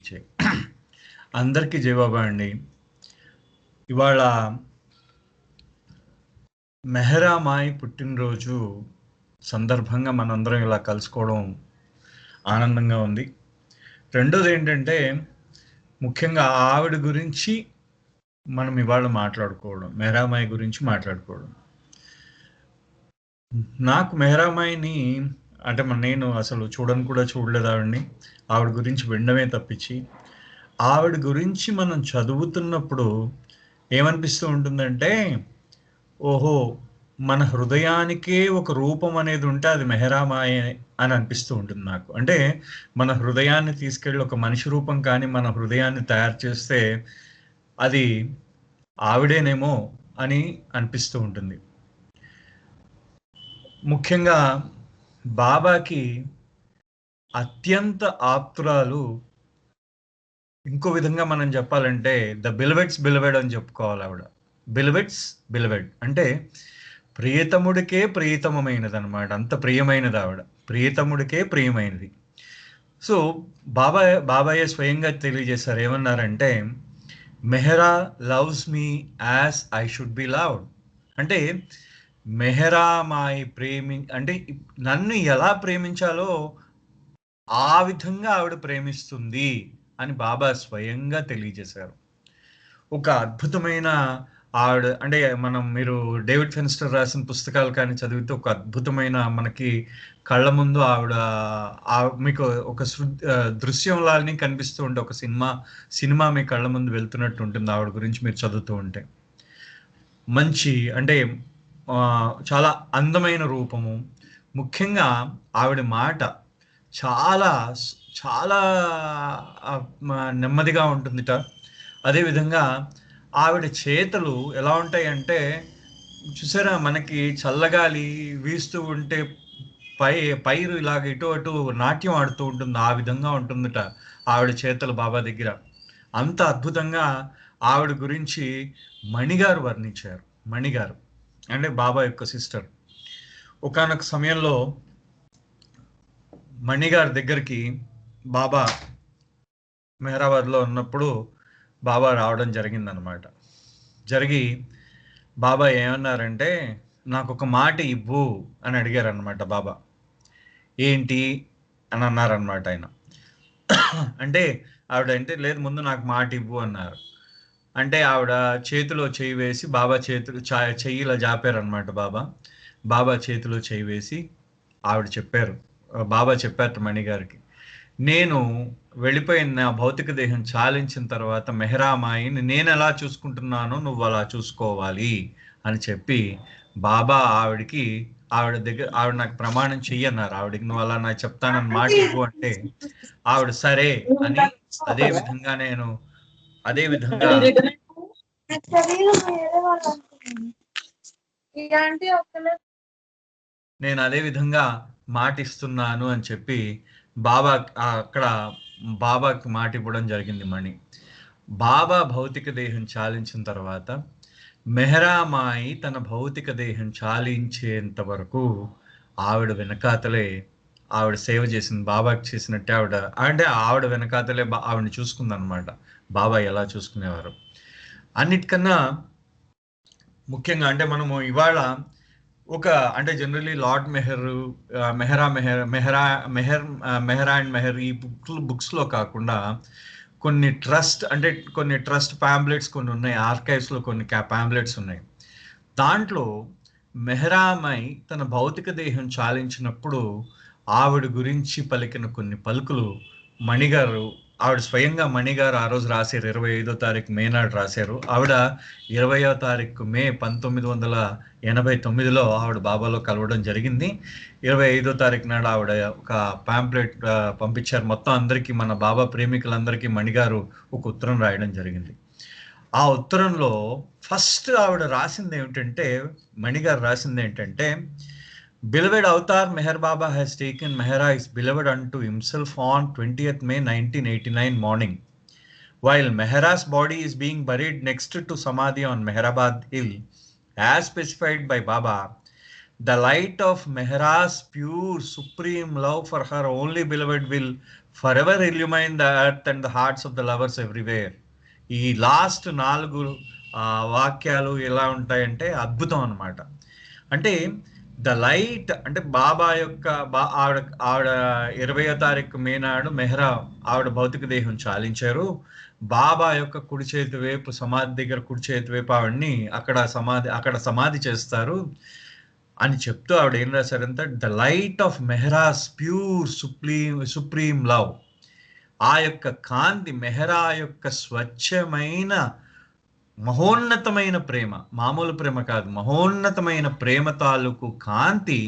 చే అందరికీ జయబాబా అండి. ఇవాళ మెహరామాయి పుట్టినరోజు సందర్భంగా మనందరం ఇలా కలుసుకోవడం ఆనందంగా ఉంది. రెండోది ఏంటంటే, ముఖ్యంగా ఆవిడ గురించి మనం ఇవాళ మాట్లాడుకోవడం, మెహరామాయి గురించి మాట్లాడుకోవడం. నాకు మెహరామాయిని అంటే నేను అసలు చూడను కూడా చూడలేదు ఆవిడని. ఆవిడ గురించి వినడమే తప్పించి, ఆవిడ గురించి మనం చదువుతున్నప్పుడు ఏమనిపిస్తూ ఉంటుందంటే, ఓహో! మన హృదయానికే ఒక రూపం అనేది ఉంటే అది మెహరామాయే అని అనిపిస్తూ ఉంటుంది నాకు. అంటే మన హృదయాన్ని తీసుకెళ్ళి ఒక మనిషి రూపం కానీ మన హృదయాన్ని తయారు చేస్తే అది ఆవిడేనేమో అని అనిపిస్తూ ఉంటుంది. ముఖ్యంగా బాబాకి అత్యంత ఆప్తురాలు. ఇంకో విధంగా మనం చెప్పాలంటే ద బిలవెడ్స్ బిలవెడ్ అని చెప్పుకోవాలి ఆవిడ. బిలవెడ్స్ బిలవెడ్ అంటే ప్రియతముడికే ప్రియతమమైనదనమాట. అంత ప్రియమైనది ఆవిడ. ప్రియతముడికే ప్రియమైనది. సో బాబాయే స్వయంగా తెలియజేశారు. ఏమన్నారంటే, Mehra loves me as I should be loved. అంటే మెహరామాయి అంటే నన్ను ఎలా ప్రేమించాలో ఆ విధంగా ఆవిడ ప్రేమిస్తుంది అని బాబా స్వయంగా తెలియజేశారు. ఒక అద్భుతమైన ఆవిడ అంటే మీరు డేవిడ్ ఫెన్స్టర్ రాసిన పుస్తకాలు కానీ చదివితే ఒక అద్భుతమైన మనకి కళ్ళ ముందు ఆవిడ మీకు ఒక దృశ్యంలాని కనిపిస్తూ ఉంటే ఒక సినిమా మీ కళ్ళ ముందు వెళ్తున్నట్టు ఉంటుంది ఆవిడ గురించి మీరు చదువుతూ ఉంటే. మంచి అంటే చాలా అందమైన రూపము. ముఖ్యంగా ఆవిడ మాట చాలా చాలా నెమ్మదిగా ఉంటుందిట. అదేవిధంగా ఆవిడ చేతలు ఎలా ఉంటాయంటే, చూసారా మనకి చల్లగాలి వీస్తూ ఉంటే పైరు ఇలాగ ఇటు అటు నాట్యం ఆడుతూ ఉంటుంది. ఆ విధంగా ఉంటుందిట ఆవిడ చేతలు బాబా దగ్గర. అంత అద్భుతంగా ఆవిడ గురించి మణిగారు వర్ణించారు. మణిగారు అంటే బాబా యొక్క సిస్టర్. ఒకానొక సమయంలో మణిగారి దగ్గరికి బాబా మెహరాబాద్లో ఉన్నప్పుడు బాబా రావడం జరిగిందనమాట. జరిగి బాబా ఏమన్నారంటే, నాకు ఒక మాట ఇవ్వు అని అడిగారనమాట బాబా. ఏంటి అని అన్నారనమాట ఆయన. అంటే ఆవిడ అంటే లేదు ముందు నాకు మాట ఇవ్వు అన్నారు. అంటే ఆవిడ చేతిలో చేయి వేసి బాబా చెయ్యి ఇలా జాపారనమాట బాబా. బాబా చేతిలో చేయి వేసి ఆవిడ చెప్పారు, బాబా చెప్పారు మణిగారికి, నేను వెళ్ళిపోయిన నా భౌతిక దేహం చాలించిన తర్వాత మెహరామాయిని నేను ఎలా చూసుకుంటున్నానో నువ్వు అలా చూసుకోవాలి అని చెప్పి బాబా ఆవిడ నాకు ప్రమాణం చెయ్యన్నారు. ఆవిడకి నువ్వు అలా నాకు చెప్తానని మాట ఇవ్వు అంటే ఆవిడ సరే అని అదే విధంగా నేను అదే విధంగా మాటిస్తున్నాను అని చెప్పి అక్కడ బాబాకి మాట ఇవ్వడం జరిగింది మణి. బాబా భౌతిక దేహం చాలించిన తర్వాత మెహరామాయి తన భౌతిక దేహం చాలించేంత వరకు ఆవిడ వెనకాతలే ఆవిడ సేవ చేసింది. బాబాకి చేసినట్టే ఆవిడ వెనకాతలే ఆవిడని చూసుకుందనమాట. బాబా ఎలా చూసుకునేవారు. అన్నిటికన్నా ముఖ్యంగా అంటే మనము ఇవాళ అంటే generally lord Mehra and Meher ఈ బుక్స్లో కాకుండా కొన్ని ట్రస్ట్ ప్యాంప్లెట్స్ కొన్ని ఉన్నాయి. ఆర్కైవ్స్లో కొన్ని ప్యాంప్లెట్స్ ఉన్నాయి. దాంట్లో మెహరామాయి తన భౌతిక దేహం చాలించినప్పుడు ఆవిడ గురించి పలికిన కొన్ని పలుకులు ఆవిడ స్వయంగా మణిగారు ఆ రోజు రాశారు. 25వ తారీఖు మే నాడు రాశారు. ఆవిడ 20వ తారీఖు మే 1989లో ఆవిడ బాబాలో కలవడం జరిగింది. 25వ తారీఖు నాడు ఆవిడ ఒక పాంప్లెట్ పంపించారు మొత్తం అందరికీ, మన బాబా ప్రేమికులందరికీ మణిగారు ఒక ఉత్తరం రాయడం జరిగింది. ఆ ఉత్తరంలో ఫస్ట్ ఆవిడ రాసింది ఏమిటంటే, మణిగారు రాసింది ఏంటంటే, Beloved Avatar Meher Baba has taken Mehra his beloved unto himself on 20th May 1989 morning. While Mehra's body is being buried next to Samadhi on Mehrabad Hill, as specified by Baba, the light of Mehra's pure supreme love for her only beloved will forever illuminate the earth and the hearts of the lovers everywhere. ఈ last 4 వాక్యాలు ఎలా ఉంటాయంటే అద్భుతం అన్నమాట. అంటే the light అంటే బాబా యొక్క ఆవిడ ఆవిడ 20వ తారీఖు మే నాడు మెహ్రా ఆవిడ భౌతిక దేహం చాలించారు. బాబా యొక్క కుడి చేతి వైపు సమాధి దగ్గర కుడి చేతి వైపు ఆవిడ్ని అక్కడ సమాధి చేస్తారు అని చెప్తూ ఆవిడ ఏం రాశారంటే, the light of Mehera's pure supreme love. ఆ యొక్క కాంతి, మెహ్రా యొక్క స్వచ్ఛమైన మహోన్నతమైన ప్రేమ, మామూలు ప్రేమ కాదు, మహోన్నతమైన ప్రేమ తాలూకు కాంతి.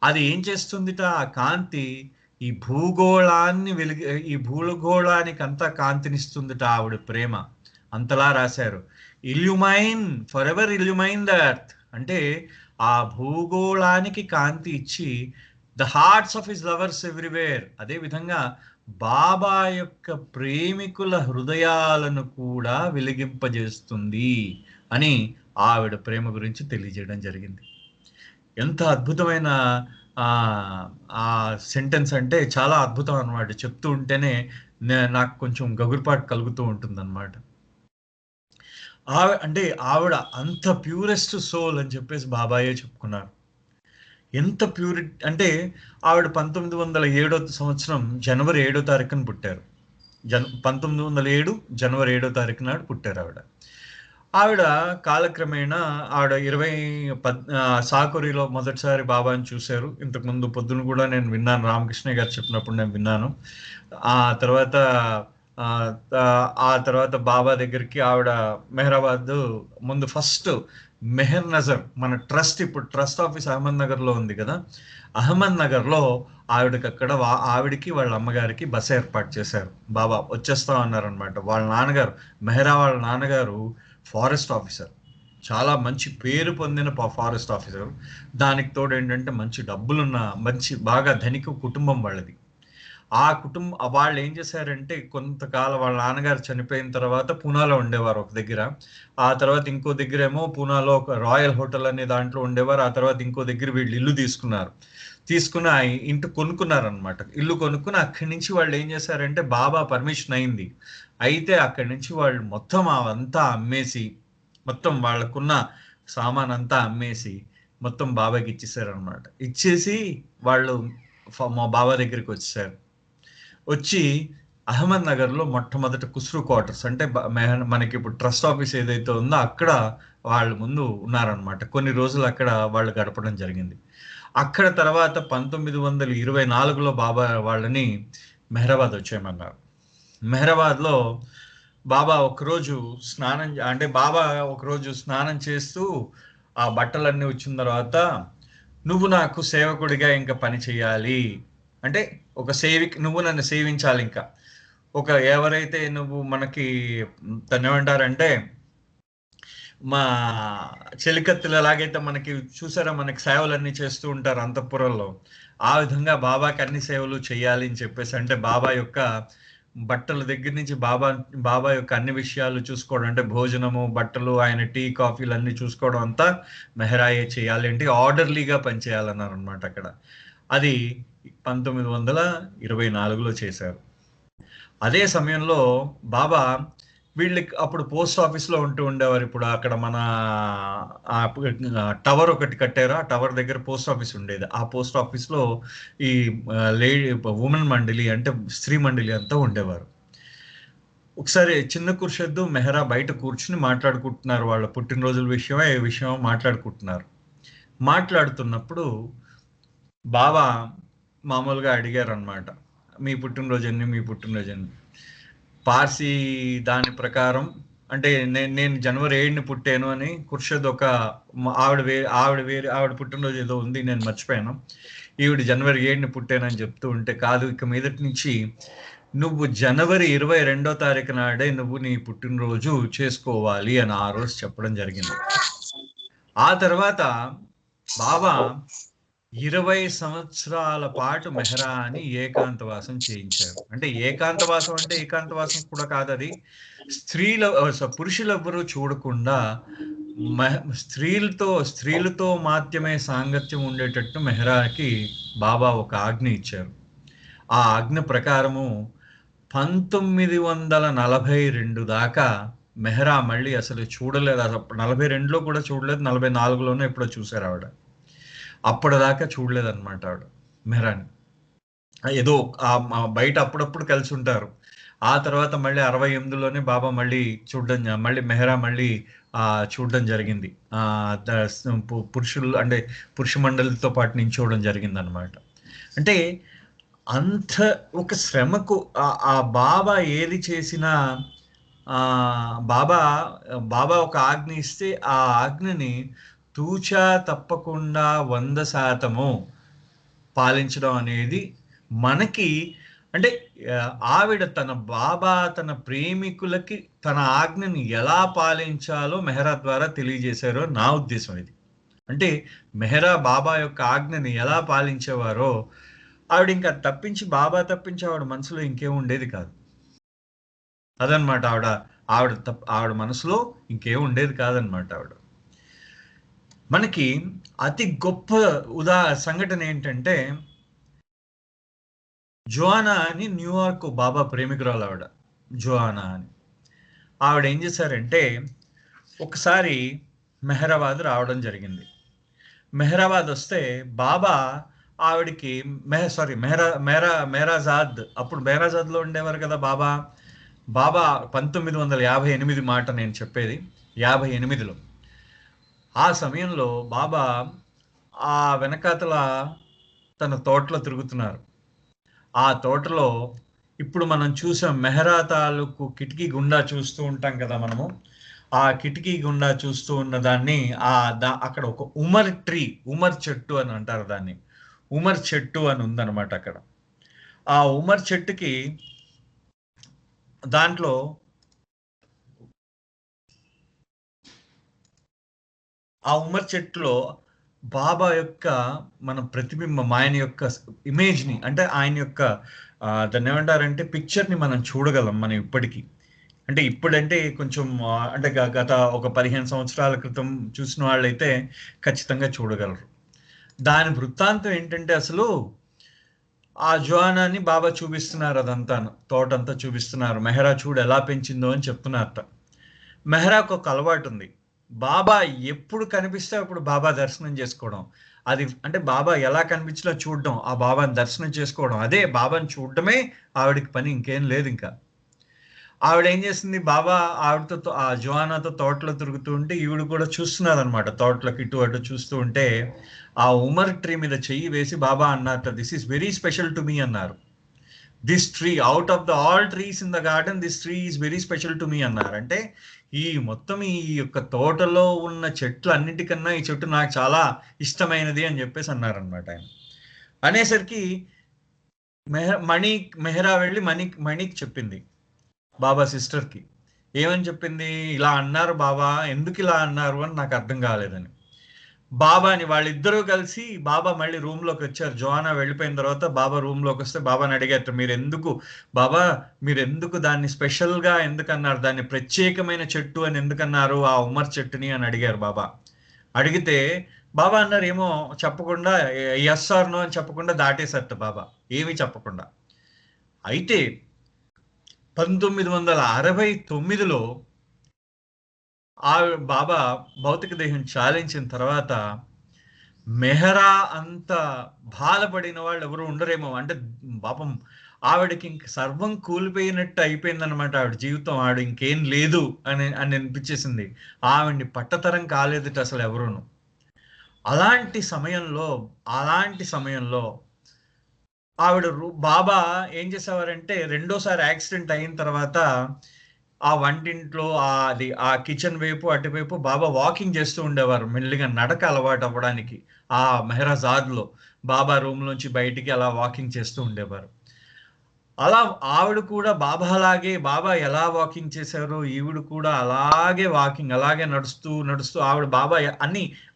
అది ఏం చేస్తుందిట? ఆ కాంతి ఈ భూగోళానికి అంతా కాంతినిస్తుందిట ఆవిడ ప్రేమ. అంతలా రాశారు. ఇల్యూమైన్, for ever illuminate the earth అంటే ఆ భూగోళానికి కాంతి ఇచ్చి the hearts of his lovers everywhere. అదే విధంగా బాబా యొక్క ప్రేమికుల హృదయాలను కూడా వెలిగింపజేస్తుంది అని ఆవిడ ప్రేమ గురించి తెలియజేయడం జరిగింది. ఎంత అద్భుతమైన ఆ సెంటెన్స్ అంటే చాలా అద్భుతం అన్నమాట. చెప్తూ ఉంటేనే నాకు కొంచెం గగురుపాటు కలుగుతూ ఉంటుంది అన్నమాట. అంటే ఆవిడ అంత ప్యూరెస్ట్ సోల్ అని చెప్పేసి బాబాయే చెప్పుకున్నారు. ఎంత ప్యూరిటీ అంటే ఆవిడ 1907 సంవత్సరం జనవరి 7వ తారీఖున పుట్టారు. 1907 జనవరి 7వ తారీఖు నాడు పుట్టారు ఆవిడ. ఆవిడ కాలక్రమేణా ఆవిడ సాకురిలో మొదటిసారి బాబాని చూశారు. ఇంతకుముందు పొద్దున కూడా నేను విన్నాను, రామకృష్ణ గారు చెప్పినప్పుడు నేను విన్నాను. ఆ తర్వాత బాబా దగ్గరికి ఆవిడ మెహ్రాబాద్ ముందు ఫస్ట్ మెహర్ నజర్, మన ట్రస్ట్, ఇప్పుడు ట్రస్ట్ ఆఫీస్ అహ్మద్ నగర్లో ఉంది కదా, అహ్మద్ నగర్లో ఆవిడకి వాళ్ళ అమ్మగారికి బస ఏర్పాటు చేశారు. బాబా వచ్చేస్తా అన్నారనమాట. వాళ్ళ నాన్నగారు, మెహ్రా వాళ్ళ నాన్నగారు ఫారెస్ట్ ఆఫీసర్, చాలా మంచి పేరు పొందిన ఫారెస్ట్ ఆఫీసర్. దానికి తోడు ఏంటంటే మంచి డబ్బులున్న బాగా ధనిక కుటుంబం వాళ్ళది. ఆ వాళ్ళు ఏం చేశారంటే కొంతకాలం వాళ్ళ నాన్నగారు చనిపోయిన తర్వాత పూనాలో ఉండేవారు ఒక దగ్గర. ఆ తర్వాత ఇంకో దగ్గర ఏమో పూనాలో ఒక రాయల్ హోటల్ అనే దాంట్లో ఉండేవారు. ఆ తర్వాత ఇంకో దగ్గర వీళ్ళు ఇల్లు తీసుకుని ఆ ఇంటి కొనుక్కున్నారనమాట. ఇల్లు కొనుక్కుని అక్కడి నుంచి వాళ్ళు ఏం చేశారంటే బాబా పర్మిషన్ అయింది. అయితే అక్కడి నుంచి వాళ్ళు మొత్తం అవంతా అమ్మేసి, మొత్తం వాళ్ళకున్న సామాన్ అంతా అమ్మేసి మొత్తం బాబాకి ఇచ్చేసారనమాట. ఇచ్చేసి వాళ్ళు మా బాబా దగ్గరికి వచ్చి అహ్మద్ నగర్లో మొట్టమొదటి కుస్రు క్వార్టర్స్ అంటే మనకి ఇప్పుడు ట్రస్ట్ ఆఫీస్ ఏదైతే ఉందో అక్కడ వాళ్ళు ముందు ఉన్నారనమాట. కొన్ని రోజులు అక్కడ వాళ్ళు గడపడం జరిగింది. అక్కడ తర్వాత 1924లో బాబా వాళ్ళని మెహ్రాబాద్ వచ్చేయమన్నారు. మెహ్రాబాద్లో బాబా ఒకరోజు స్నానం చేస్తూ ఆ బట్టలన్నీ వచ్చిన తర్వాత, నువ్వు నాకు సేవకుడిగా ఇంకా పని చేయాలి అంటే నువ్వు నన్ను సేవించాలి. ఇంకా ఎవరైతే నువ్వు మనకి తను ఏమంటారంటే మా చెలికత్తులు ఎలాగైతే మనకి చూసారా, మనకి సేవలన్నీ చేస్తూ ఉంటారు అంతఃపురంలో, ఆ విధంగా బాబాకి అన్ని సేవలు చేయాలి అని చెప్పేసి, అంటే బాబా యొక్క బట్టల దగ్గర నుంచి బాబా యొక్క అన్ని విషయాలు చూసుకోవడం, అంటే భోజనము, బట్టలు, ఆయన టీ కాఫీలు అన్ని చూసుకోవడం అంతా మెహ్రాయే చేయాలి, అంటే ఆర్డర్లీగా పనిచేయాలన్నారు అనమాట అక్కడ. అది 1924లో చేశారు. అదే సమయంలో బాబా వీళ్ళకి అప్పుడు పోస్ట్ ఆఫీస్లో ఉండేవారు. ఇప్పుడు అక్కడ మన టవర్ ఒకటి కట్టారు. ఆ టవర్ దగ్గర పోస్ట్ ఆఫీస్ ఉండేది. ఆ పోస్ట్ ఆఫీస్లో ఈ ఉమెన్ మండలి అంటే స్త్రీ మండలి అంతా ఉండేవారు. ఒకసారి చిన్న కుర్షద్దు మెహ్రా బయట కూర్చుని మాట్లాడుకుంటున్నారు. వాళ్ళ పుట్టినరోజుల విషయమో మాట్లాడుకుంటున్నారు. మాట్లాడుతున్నప్పుడు బాబా మామూలుగా అడిగారు అనమాట, మీ పుట్టినరోజు పార్సీ దాని ప్రకారం అంటే నేను జనవరి 7ని పుట్టాను అని కుర్షద్ ఆవిడ పుట్టినరోజు ఏదో ఉంది, నేను మర్చిపోయాను. ఈవిడ జనవరి 7ని పుట్టానని చెప్తూ ఉంటే, కాదు, ఇక మీదటి నుంచి నువ్వు జనవరి 22వ తారీఖు నాడే నువ్వు నీ పుట్టినరోజు చేసుకోవాలి అని ఆ రోజు చెప్పడం జరిగింది. ఆ తర్వాత బాబా 20 సంవత్సరాల పాటు మెహ్రాని ఏకాంతవాసం చేయించారు. అంటే ఏకాంతవాసం కూడా కాదు, అది పురుషులెవ్వరూ చూడకుండా స్త్రీలతో మాత్రమే సాంగత్యం ఉండేటట్టు మెహ్రాకి బాబా ఒక ఆజ్ఞ ఇచ్చారు. ఆ ఆజ్ఞ ప్రకారము 1942 దాకా మెహ్రా మళ్ళీ అసలు చూడలేదు. అసలు 42లో కూడా చూడలేదు. 44లోనో ఎప్పుడో చూసారు ఆవిడ. అప్పటిదాకా చూడలేదన్నమాట ఆవిడ మెహ్రాని. ఏదో బయట అప్పుడప్పుడు కలిసి ఉంటారు. ఆ తర్వాత మళ్ళీ 68లోనే బాబా మళ్ళీ చూడడం, మళ్ళీ మెహ్రా మళ్ళీ చూడడం జరిగింది. పురుషులు అంటే పురుష మండలితో పాటు నించోవడం జరిగిందనమాట. అంటే అంత ఒక శ్రమకు ఆ బాబా ఏది చేసినా బాబా బాబా ఒక ఆజ్ఞ ఇస్తే ఆ ఆజ్ఞని తూచా తప్పకుండా 100% పాలించడం అనేది మనకి అంటే ఆవిడ తన బాబా తన ప్రేమికులకి తన ఆజ్ఞని ఎలా పాలించాలో మెహ్రా ద్వారా తెలియజేశారో నా ఉద్దేశం ఇది. అంటే మెహ్రా బాబా యొక్క ఆజ్ఞని ఎలా పాలించేవారో ఆవిడ ఇంకా తప్పించి బాబా తప్పించి ఆవిడ మనసులో ఇంకేం ఉండేది కాదు. అదనమాట ఆవిడ మనసులో ఇంకేం ఉండేది కాదనమాట ఆవిడ. మనకి అతి గొప్ప సంఘటన ఏంటంటే, జోయానా అని న్యూయార్క్ బాబా ప్రేమికురాలు ఆవిడ. జోయానా అని ఆవిడ ఏం చేశారంటే ఒకసారి మెహ్రాబాద్ రావడం జరిగింది. మెహ్రాబాద్ వస్తే బాబా ఆవిడికి మెహరాజాద్, అప్పుడు మెహరాజాద్లో ఉండేవారు కదా బాబా. 1958 మాట నేను చెప్పేది, 58లో. ఆ సమయంలో బాబా ఆ వెనకాతల తన తోటలో తిరుగుతున్నారు. ఆ తోటలో ఇప్పుడు మనం చూసాం మెహ్రా తాలూకు కిటికీ గుండా చూస్తూ ఉంటాం కదా మనము. ఆ కిటికీ గుండా చూస్తూ ఉన్న దాన్ని అక్కడ ఒక ఉమర్ చెట్టు అని అంటారు దాన్ని. ఉమర్ చెట్టు అని ఉందన్నమాట అక్కడ. ఆ ఉమర్ చెట్టుకి దాంట్లో ఆ ఉమర్ చెట్టులో బాబా యొక్క మన ప్రతిబింబం, ఆయన యొక్క ఇమేజ్ని, అంటే ఆయన యొక్క దాన్ని ఏమంటారంటే పిక్చర్ని మనం చూడగలం మనం ఇప్పటికీ. అంటే ఇప్పుడంటే కొంచెం అంటే గత ఒక 15 సంవత్సరాల క్రితం చూసిన వాళ్ళైతే ఖచ్చితంగా చూడగలరు. దాని వృత్తాంతం ఏంటంటే అసలు ఆ జోయానాని బాబా చూపిస్తున్నారు, అదంతాను తోటంతా చూపిస్తున్నారు. మెహ్రా చూడు ఎలా పెంచిందో అని చెప్తున్నారట. మెహ్రాకు ఒక అలవాటు ఉంది, బాబా ఎప్పుడు కనిపిస్తే అప్పుడు బాబా దర్శనం చేసుకోవడం. అది అంటే బాబా ఎలా కనిపించినా చూడడం, ఆ బాబాని దర్శనం చేసుకోవడం, అదే బాబాని చూడడమే ఆవిడకి పని, ఇంకేం లేదు. ఇంకా ఆవిడ ఏం చేసింది, బాబా ఆవిడతో ఆ జోయానాతో తోటలో తిరుగుతూ ఉంటే ఈవిడ కూడా చూస్తున్నారు అనమాట. తోటలోకి ఇటు అటు చూస్తూ ఉంటే ఆ ఉమర్ ట్రీ మీద చెయ్యి వేసి బాబా అన్నట్టు, this is very special to me అన్నారు. This tree out of the all trees in the garden this tree is very special to me అన్నారు. అంటే ఈ మొత్తం ఈ యొక్క తోటలో ఉన్న చెట్లు అన్నిటికన్నా ఈ చెట్టు నాకు చాలా ఇష్టమైనది అని చెప్పేసి అన్నారనమాట ఆయన. అనేసరికి మెహ్రా వెళ్ళి మణికి చెప్పింది, బాబా సిస్టర్కి. ఏమని చెప్పింది, ఇలా అన్నారు బాబా, ఎందుకు ఇలా అన్నారు అని నాకు అర్థం కాలేదని. బాబాని వాళ్ళిద్దరూ కలిసి బాబా మళ్ళీ రూమ్లోకి వచ్చారు. జోయానా వెళ్ళిపోయిన తర్వాత బాబా రూమ్లోకి వస్తే బాబాని అడిగారు, మీరు ఎందుకు దాన్ని స్పెషల్గా ఎందుకన్నారు, దాన్ని ప్రత్యేకమైన చెట్టు అని ఎందుకన్నారు ఆ ఉమర్ చెట్టుని అని అడిగారు బాబా. అడిగితే బాబా అన్నారు, ఏమో చెప్పకుండా, ఎస్ ఆర్ నో అని చెప్పకుండా దాటేసట బాబా, ఏమీ చెప్పకుండా. అయితే 1969లో ఆ బాబా భౌతిక దేహం చాలించిన తర్వాత మెహ్రా అంత బాధపడిన వాళ్ళు ఎవరు ఉండరేమో. అంటే పాపం ఆవిడకి ఇంక సర్వం కూలిపోయినట్టు అయిపోయిందనమాట ఆవిడ జీవితం. ఆవిడ ఇంకేం లేదు అని అని అనిపించేసింది. ఆవిడ్ని పట్టతరం కాలేదుట అసలు ఎవరును. అలాంటి సమయంలో ఆవిడ బాబా ఏం చేసేవారంటే, రెండోసారి యాక్సిడెంట్ అయిన తర్వాత ఆ వంటింట్లో ఆ కిచెన్ వైపు అటువైపు బాబా వాకింగ్ చేస్తూ ఉండేవారు, మెల్లిగా నడక అలవాటు అవ్వడానికి. ఆ మెహ్రాజాద్లో బాబా రూమ్ నుంచి బయటికి అలా వాకింగ్ చేస్తూ ఉండేవారు. అలా ఆవిడ కూడా బాబా ఎలా వాకింగ్ చేశారో ఈవిడ కూడా అలాగే నడుస్తూ నడుస్తూ ఆవిడ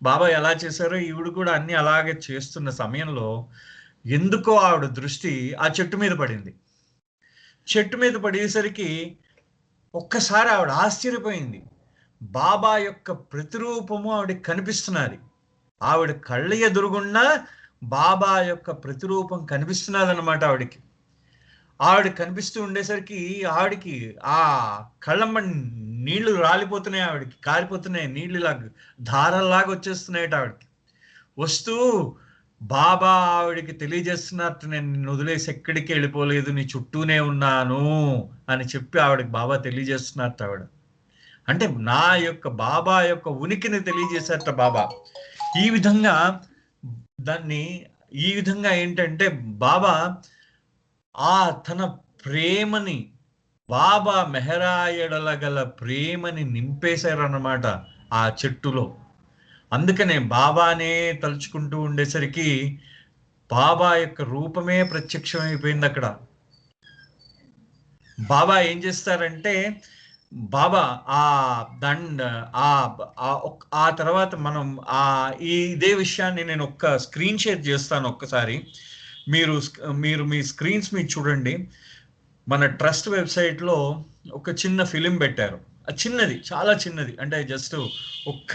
బాబా ఎలా చేశారో ఈవిడ కూడా అన్ని అలాగే చేస్తున్న సమయంలో ఎందుకో ఆవిడ దృష్టి ఆ చెట్టు మీద పడింది. చెట్టు మీద పడేసరికి ఒక్కసారి ఆవిడ ఆశ్చర్యపోయింది. బాబా యొక్క ప్రతిరూపము ఆవిడకి కనిపిస్తున్నది. ఆవిడ కళ్ళ ఎదురుగుండా బాబా యొక్క ప్రతిరూపం కనిపిస్తున్నది అన్నమాట ఆవిడకి. ఆవిడ కనిపిస్తూ ఉండేసరికి ఆవిడకి ఆ కళ్ళమ్మ నీళ్లు రాలిపోతున్నాయి, ఆవిడకి కారిపోతున్నాయి, నీళ్ళు ఇలా ధారల్లాగా వచ్చేస్తున్నాయి ఆవిడకి. వస్తూ బాబా ఆవిడికి తెలియజేస్తున్నట్టు, నేను నిన్ను వదిలేసి ఎక్కడికి వెళ్ళిపోలేదు, నీ చుట్టూనే ఉన్నాను అని చెప్పి ఆవిడకి బాబా తెలియజేస్తున్నట్టు ఆవిడ. అంటే నా యొక్క బాబా యొక్క ఉనికిని తెలియజేసేట బాబా. ఈ విధంగా దాన్ని, ఈ విధంగా ఏంటంటే బాబా ఆ తన ప్రేమని, బాబా మెహరాయడల గల ప్రేమని నింపేశారన్నమాట ఆ చెట్టులో. అందుకనే బాబానే తలుచుకుంటూ ఉండేసరికి బాబా యొక్క రూపమే ప్రత్యక్షమైపోయింది అక్కడ. బాబా ఏం చేస్తారంటే, బాబా ఆ దండ ఆ తర్వాత మనం ఇదే విషయాన్ని నేను ఒక్క స్క్రీన్ షేర్ చేస్తాను ఒక్కసారి. మీరు మీరు మీ స్క్రీన్స్ మీద చూడండి. మన ట్రస్ట్ వెబ్సైట్లో ఒక చిన్న ఫిలిం పెట్టారు. చిన్నది, చాలా చిన్నది, అంటే జస్ట్ ఒక్క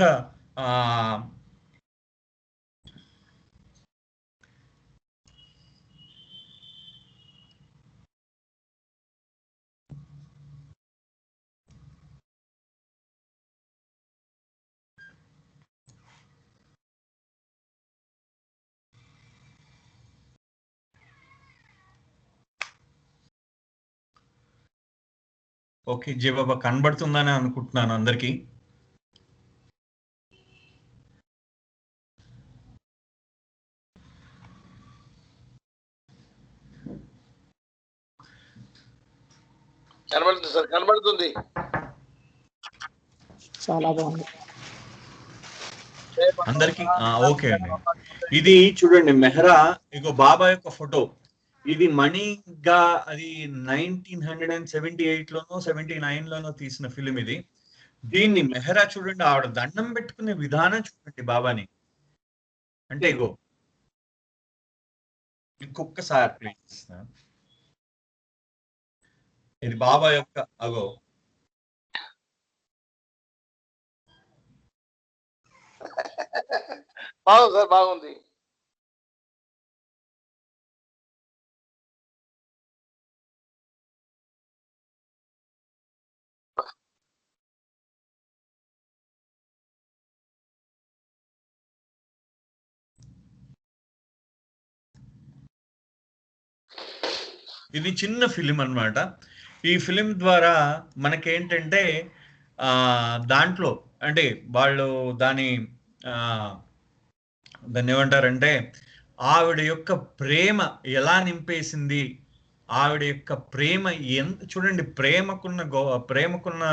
ఓకే జయబాబా కనబడుతుందని అనుకుంటున్నాను అందరికి. కనబడుతుంది సార్, కనబడుతుంది. చాలా బాగుంది అందరికి. ఓకే అండి. ఇది చూడండి మెహరా, ఇగో బాబా యొక్క ఫోటో. ఇది మణిగా, అది 1978 లోనో 79 లోనో తీసిన ఫిలిం ఇది. దీన్ని మెహరా చూడండి, ఆవిడ దండం పెట్టుకునే విధానం చూడండి బాబాని. అంటే ఇగో ఇంకొకసారి ప్లీజ్, ఇది బాబా యొక్క అగో. బాగుంది సార్, బాగుంది. ఇది చిన్న ఫిలిం అన్నమాట. ఈ ఫిలిం ద్వారా మనకేంటంటే దాంట్లో అంటే వాళ్ళు దాన్ని ఏమంటారంటే, ఆవిడ యొక్క ప్రేమ ఎలా నింపేసింది, ఆవిడ యొక్క ప్రేమ చూడండి, ప్రేమకున్న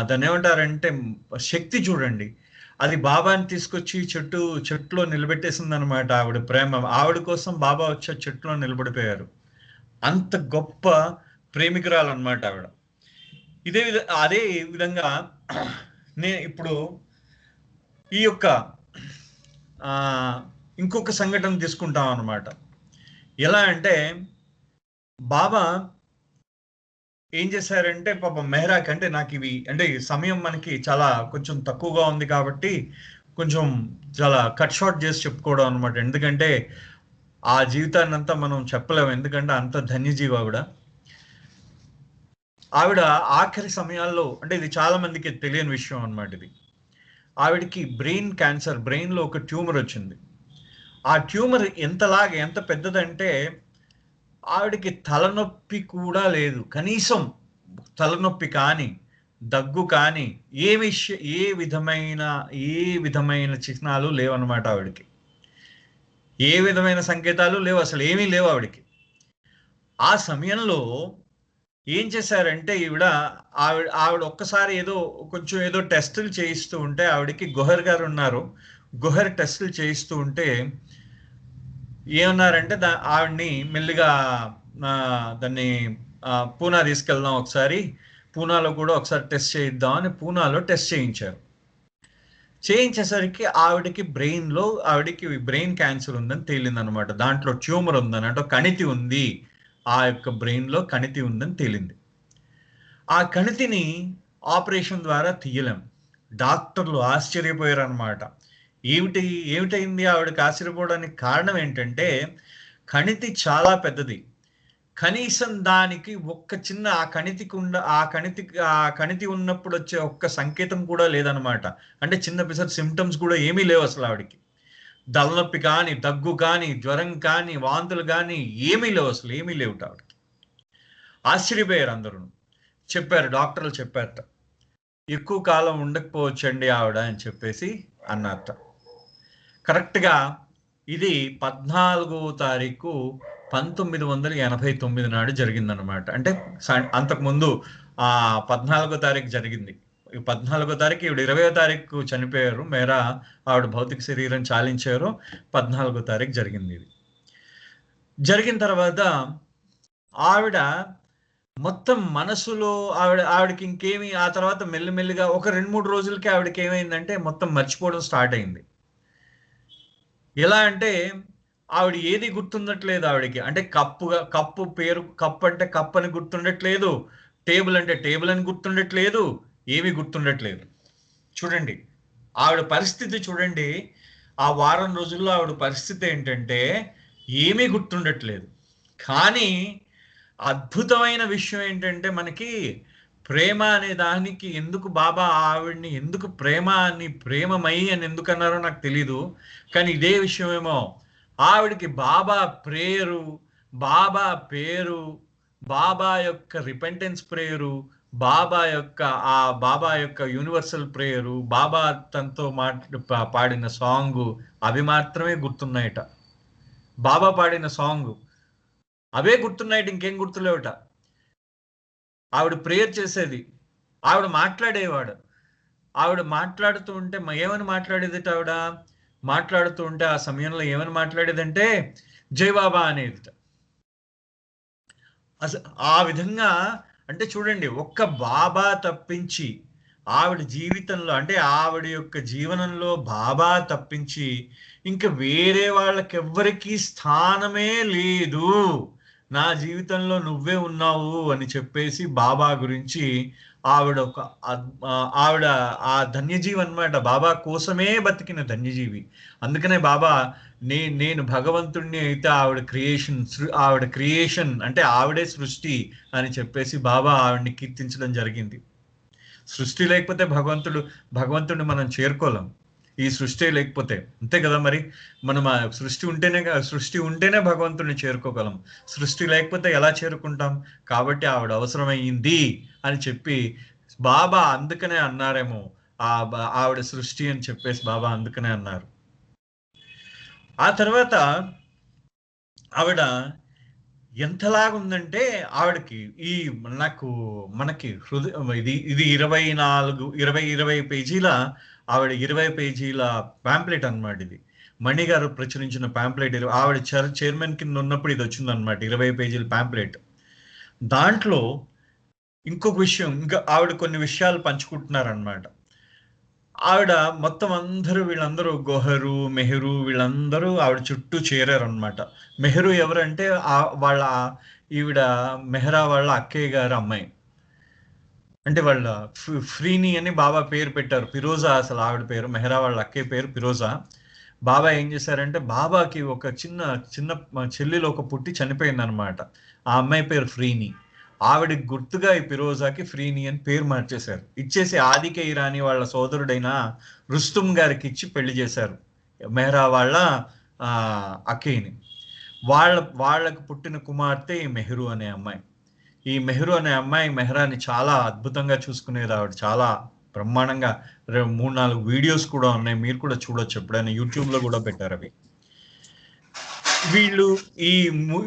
దాన్ని ఏమంటారంటే శక్తి చూడండి. అది బాబాని తీసుకొచ్చి చెట్టులో నిలబెట్టేసింది అనమాట. ఆవిడ ప్రేమ, ఆవిడ కోసం బాబా వచ్చే చెట్టులో నిలబడిపోయారు. అంత గొప్ప ప్రేమికురాలు అనమాట ఆవిడ. అదే విధంగా నేను ఇప్పుడు ఈ యొక్క ఇంకొక సంఘటన తీసుకుంటాం అన్నమాట. ఎలా అంటే బాబా ఏం చేశారంటే, పాపం మెహరాకి, అంటే నాకు ఇవి అంటే సమయం మనకి చాలా కొంచెం తక్కువగా ఉంది కాబట్టి కొంచెం చాలా కట్ షార్ట్ చేసి చెప్పుకోవడం అనమాట. ఎందుకంటే ఆ జీవితాన్ని అంతా మనం చెప్పలేము, ఎందుకంటే అంత ధన్యజీవి ఆవిడ ఆఖరి సమయాల్లో, అంటే ఇది చాలా మందికి తెలియని విషయం అనమాట. ఇది ఆవిడకి బ్రెయిన్ క్యాన్సర్, బ్రెయిన్లో ఒక ట్యూమర్ వచ్చింది. ఆ ట్యూమర్ ఎంత పెద్దదంటే ఆవిడకి తలనొప్పి కూడా లేదు, కనీసం తలనొప్పి కానీ దగ్గు కానీ ఏ విధమైన చిహ్నాలు లేవన్నమాట ఆవిడకి. ఏ విధమైన సంకేతాలు లేవు, అసలు ఏమీ లేవు ఆవిడకి. ఆ సమయంలో ఏం చేశారంటే ఆవిడ ఒక్కసారి ఏదో టెస్టులు చేయిస్తూ ఉంటే, ఆవిడకి గుహర్ గారు ఉన్నారు, గుహర్ టెస్టులు చేయిస్తూ ఉంటే ఏమన్నారంటే ఆవిడ్ని మెల్లిగా దాన్ని పూనా తీసుకెళ్దాం, ఒకసారి పూనాలో కూడా ఒకసారి టెస్ట్ చేయిద్దాం అని పూనాలో టెస్ట్ చేయించేసరికి ఆవిడకి బ్రెయిన్ క్యాన్సర్ ఉందని తేలింది అనమాట. దాంట్లో ట్యూమర్ ఉందని, అంటే కణితి ఉంది, ఆ యొక్క బ్రెయిన్లో కణితి ఉందని తేలింది. ఆ కణితిని ఆపరేషన్ ద్వారా తీయలేం. డాక్టర్లు ఆశ్చర్యపోయారు అనమాట. ఏమిటైంది ఆవిడకి ఆశ్చర్యపోవడానికి కారణం ఏంటంటే, కణితి చాలా పెద్దది. కనీసం దానికి ఒక్క చిన్న ఆ కణితి ఉన్నప్పుడు వచ్చే ఒక్క సంకేతం కూడా లేదనమాట. అంటే చిన్న పిసర్ సిమ్టమ్స్ కూడా ఏమీ లేవు అసలు ఆవిడకి. తలనొప్పి కానీ, దగ్గు కానీ, జ్వరం కానీ, వాంతులు కానీ ఏమీ లేవు, అసలు ఏమీ లేవుట ఆవిడకి. ఆశ్చర్యపోయారు అందరూ. చెప్పారు, డాక్టర్లు చెప్పారట, ఎక్కువ కాలం ఉండకపోవచ్చండి ఆవిడ అని చెప్పేసి అన్నారట. కరెక్ట్గా ఇది 14వ తారీఖు 1989 నాడు జరిగిందనమాట. అంటే అంతకుముందు 14వ తారీఖు జరిగింది. 14వ తారీఖు ఈవిడ 20వ తారీఖు చనిపోయారు. మేరా ఆవిడ భౌతిక శరీరం చాలించారు. 14వ తారీఖు జరిగింది. ఇది జరిగిన తర్వాత ఆవిడ మొత్తం మనసులో ఆవిడకి ఇంకేమి, ఆ తర్వాత మెల్లిమెల్లిగా ఒక 2-3 రోజులకి ఆవిడకి ఏమైందంటే మొత్తం మర్చిపోవడం స్టార్ట్ అయింది. ఎలా అంటే ఆవిడ ఏది గుర్తుండట్లేదు ఆవిడకి. అంటే కప్పు పేరు, కప్పు అంటే కప్పు అని గుర్తుండట్లేదు, టేబుల్ అంటే టేబుల్ అని గుర్తుండట్లేదు, ఏమీ గుర్తుండట్లేదు. చూడండి ఆవిడ పరిస్థితి, చూడండి ఆ వారం రోజుల్లో ఆవిడ పరిస్థితి ఏంటంటే ఏమీ గుర్తుండట్లేదు. కానీ అద్భుతమైన విషయం ఏంటంటే మనకి ప్రేమ అనే దానికి ఎందుకు బాబా ఆవిడ్ని ఎందుకు ప్రేమమయి అని ఎందుకు అన్నారో నాకు తెలీదు. కానీ ఇదే విషయమేమో, ఆవిడికి బాబా పేరు, బాబా యొక్క రిపెంటెన్స్ ప్రేయరు, బాబా యొక్క యూనివర్సల్ ప్రేయరు, బాబా తనతో పాడిన సాంగు, అవి మాత్రమే గుర్తున్నాయట. బాబా పాడిన సాంగ్ అవే గుర్తున్నాయట, ఇంకేం గుర్తులేవట. ఆవిడ ప్రేయర్ చేసేది, ఆవిడ మాట్లాడేవాడు. ఆవిడ మాట్లాడుతూ ఉంటే ఏమని మాట్లాడేది, ఆవిడ మాట్లాడుతూ ఉంటే ఆ సమయంలో ఏమని మాట్లాడేదంటే జై బాబా అనేది. ఆ విధంగా అంటే చూడండి, ఒక్క బాబా తప్పించి ఆవిడ జీవితంలో, అంటే ఆవిడ యొక్క జీవనంలో బాబా తప్పించి ఇంకా వేరే వాళ్ళకెవ్వరికీ స్థానమే లేదు. నా జీవితంలో నువ్వే ఉన్నావు అని చెప్పేసి బాబా గురించి ఆవిడ ఆ ధన్యజీవి అన్నమాట. బాబా కోసమే బతికిన ధన్యజీవి. అందుకనే బాబా నేను భగవంతుడిని అయితే ఆవిడ క్రియేషన్ అంటే ఆవిడే సృష్టి అని చెప్పేసి బాబా ఆవిడని కీర్తించడం జరిగింది. సృష్టి లేకపోతే భగవంతుడిని మనం చేరుకోలేం. ఈ సృష్టి లేకపోతే, అంతే కదా మరి. మనం సృష్టి ఉంటేనే భగవంతుడిని చేరుకోగలం. సృష్టి లేకపోతే ఎలా చేరుకుంటాం? కాబట్టి ఆవిడ అవసరమయ్యింది అని చెప్పి బాబా అందుకనే అన్నారేమో, ఆవిడ సృష్టి అని చెప్పేసి బాబా అందుకనే అన్నారు. ఆ తర్వాత ఆవిడ ఎంతలాగుందంటే ఆవిడకి మనకి హృదయం ఇది 20 పేజీల ఆవిడ 20 పేజీల ప్యాంప్లెట్ అన్నమాట. ఇది మణి గారు ప్రచురించిన ప్యాంప్లెట్. ఆవిడ చైర్మన్ కింద ఉన్నప్పుడు ఇది వచ్చిందనమాట, 20 పేజీల ప్యాంప్లెట్. దాంట్లో ఇంకొక విషయం, ఇంకా ఆవిడ కొన్ని విషయాలు పంచుకుంటున్నారనమాట. ఆవిడ మొత్తం వీళ్ళందరూ గోహరు, మెహరు వీళ్ళందరూ ఆవిడ చుట్టూ చేరారనమాట. మెహరు ఎవరంటే ఈవిడ మెహరా వాళ్ళ అక్కయ్య గారు అమ్మాయి. అంటే వాళ్ళ ఫ్రీని అని బాబా పేరు పెట్టారు. ఫిరోజా అసలు ఆవిడ పేరు, మెహరా వాళ్ళ అక్కయ్య పేరు ఫిరోజా. బాబా ఏం చేశారంటే బాబాకి ఒక చిన్న చెల్లెలు పుట్టి చనిపోయింది అనమాట. ఆ అమ్మాయి పేరు ఫ్రీని. ఆవిడకి గుర్తుగా ఈ ఫిరోజాకి ఫ్రీని అని పేరు మార్చేశారు. ఇచ్చేసి ఆదికే ఇరానీ వాళ్ళ సోదరుడైన రుస్తుం గారికి ఇచ్చి పెళ్లి చేశారు మెహరా వాళ్ళ అక్కయ్యని. వాళ్ళకు పుట్టిన కుమార్తె ఈ మెహరు అనే అమ్మాయి. ఈ మెహరు అనే అమ్మాయి మెహరాని చాలా అద్భుతంగా చూసుకునేది. ఆవిడ చాలా బ్రహ్మాండంగా 3-4 వీడియోస్ కూడా ఉన్నాయి, మీరు కూడా చూడొచ్చు, ఎప్పుడైనా యూట్యూబ్లో కూడా పెట్టారు అవి.